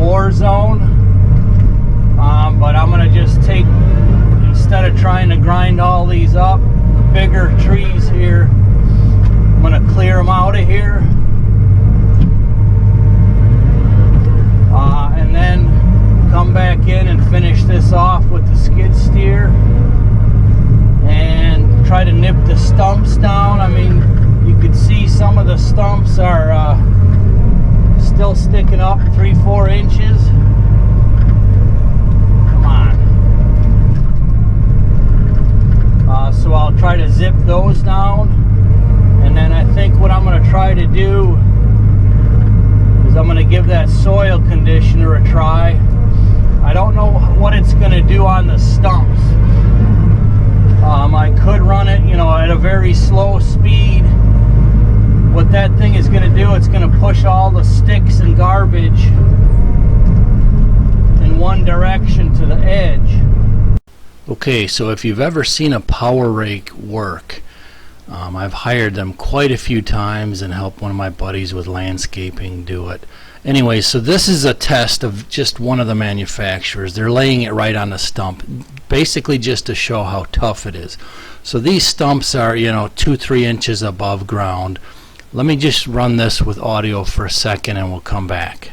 war zone. But I'm gonna just take, instead of trying to grind all these up, the bigger trees here, I'm gonna clear them out of here. And then come back in and finish this off with the skid steer and try to nip the stumps down. I mean, you could see some of the stumps are still sticking up 3-4 inches. Come on. So I'll try to zip those down, and then I think what I'm going to try to do is I'm going to give that soil conditioner a try. I don't know what it's going to do on the stumps. I could run it, you know, at a very slow speed. What that thing is going to do, it's going to push all the sticks and garbage in one direction to the edge. Okay, so if you've ever seen a power rake work, I've hired them quite a few times and helped one of my buddies with landscaping do it. Anyway, so this is a test of just one of the manufacturers. They're laying it right on the stump, basically just to show how tough it is. So these stumps are, you know, 2-3 inches above ground. Let me just run this with audio for a second and we'll come back.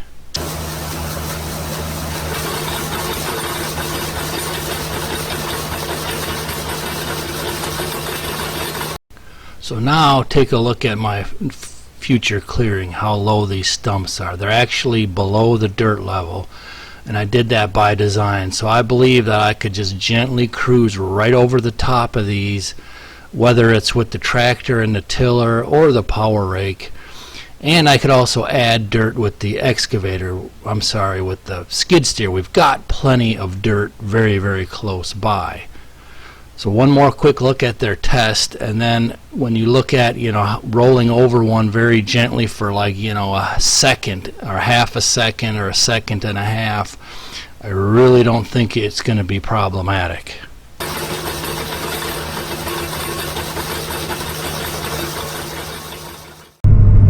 So now take a look at my future clearing, how low these stumps are. They're actually below the dirt level, and I did that by design. So I believe that I could just gently cruise right over the top of these, whether it's with the tractor and the tiller or the power rake. And I could also add dirt with the excavator, with the skid steer. We've got plenty of dirt very, very close by. So one more quick look at their test, and then when you look at, you know, rolling over one very gently for, like, you know, a second or half a second or a second and a half, I really don't think it's going to be problematic.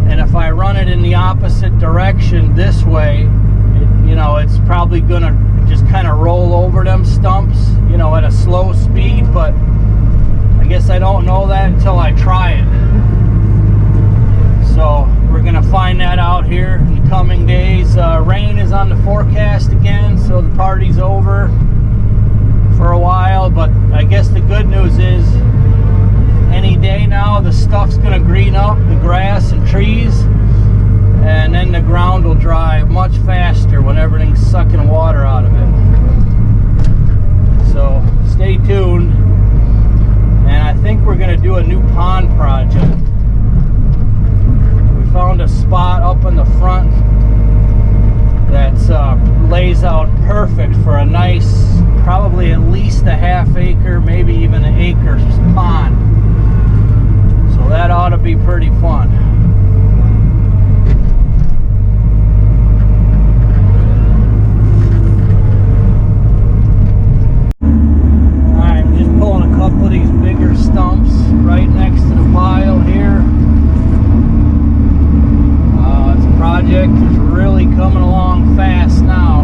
And if I run it in the opposite direction this way, you know, it's probably going to just kind of roll over them stumps, you know, at a slow speed, but I guess I don't know that until I try it. So we're going to find that out here in the coming days. Rain is on the forecast again, so the party's over for a while, but I guess the good news is any day now the stuff's going to green up, the grass and trees, and then the ground will dry much faster when everything's sucking water out of it. So stay tuned, and I think we're going to do a new pond project. We found a spot up in the front that lays out perfect for a nice, probably at least a half acre, maybe even an acre pond. So that ought to be pretty fun. Couple of these bigger stumps right next to the pile here. This project is really coming along fast now.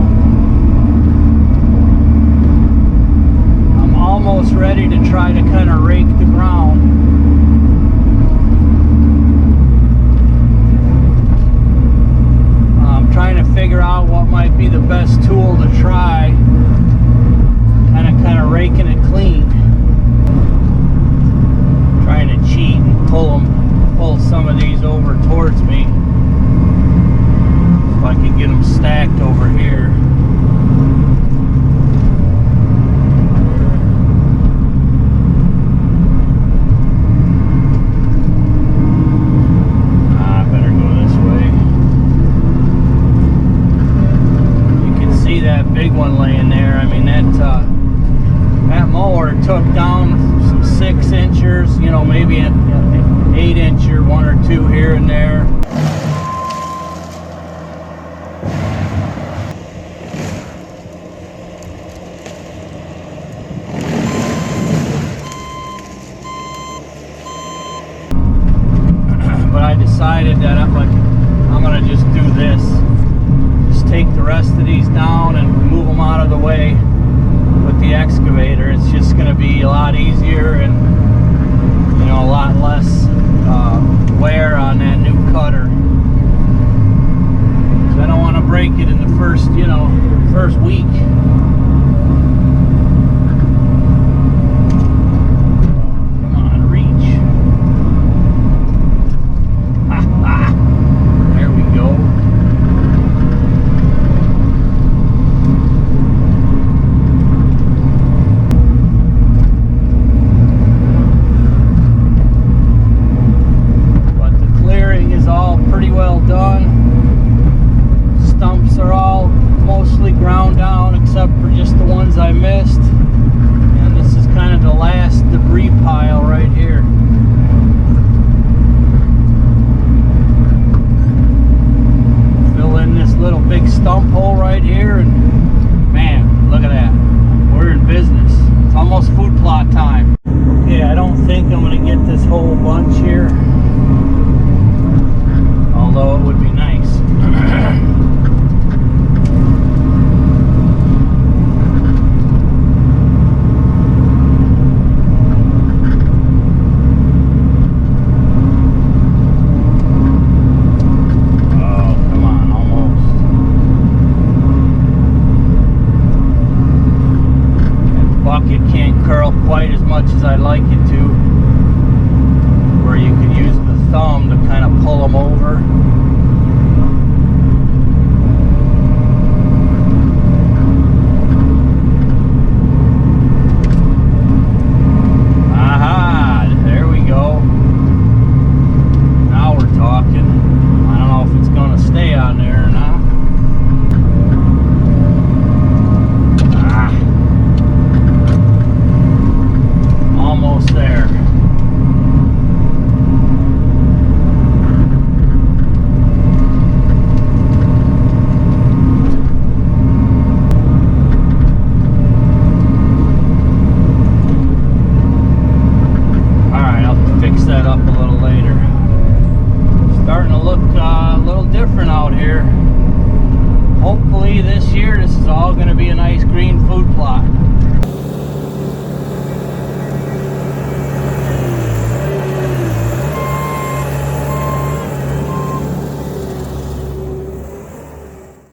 I'm almost ready to try to kind of rake the ground. I'm trying to figure out what might be the best tool to try, kind of raking it clean. Trying to cheat and pull some of these over towards me, if I could get them stacked over here. I better go this way. You can see that big one laying there. I mean, that mower took down some 6 inchers, you know, maybe an 8 incher, 1 or 2 here and there. But I decided that I'm gonna just do this. Just take the rest of these down and move them out of the way with the excavator. It's just going to be a lot easier and, you know, a lot less wear on that new cutter. So I don't want to break it in the first, you know, first week. Come on, reach. There we go. Pretty well done. Stumps are all mostly ground down except for just the ones I missed. And this is kind of the last debris pile right here. Fill in this little big stump hole right here, and man, look at that. We're in business. It's almost food plot time. Okay, I don't think I'm going to get this whole bunch here, although it would be nice. Oh, come on, almost. That bucket can't curl quite as much as I'd like it to, where you could use the thumb to kind of pull them over. Aha, there we go. Now we're talking. I don't know if it's going to stay on there or not. Almost there. That up a little later. Starting to look a little different out here. Hopefully this year this is all going to be a nice green food plot.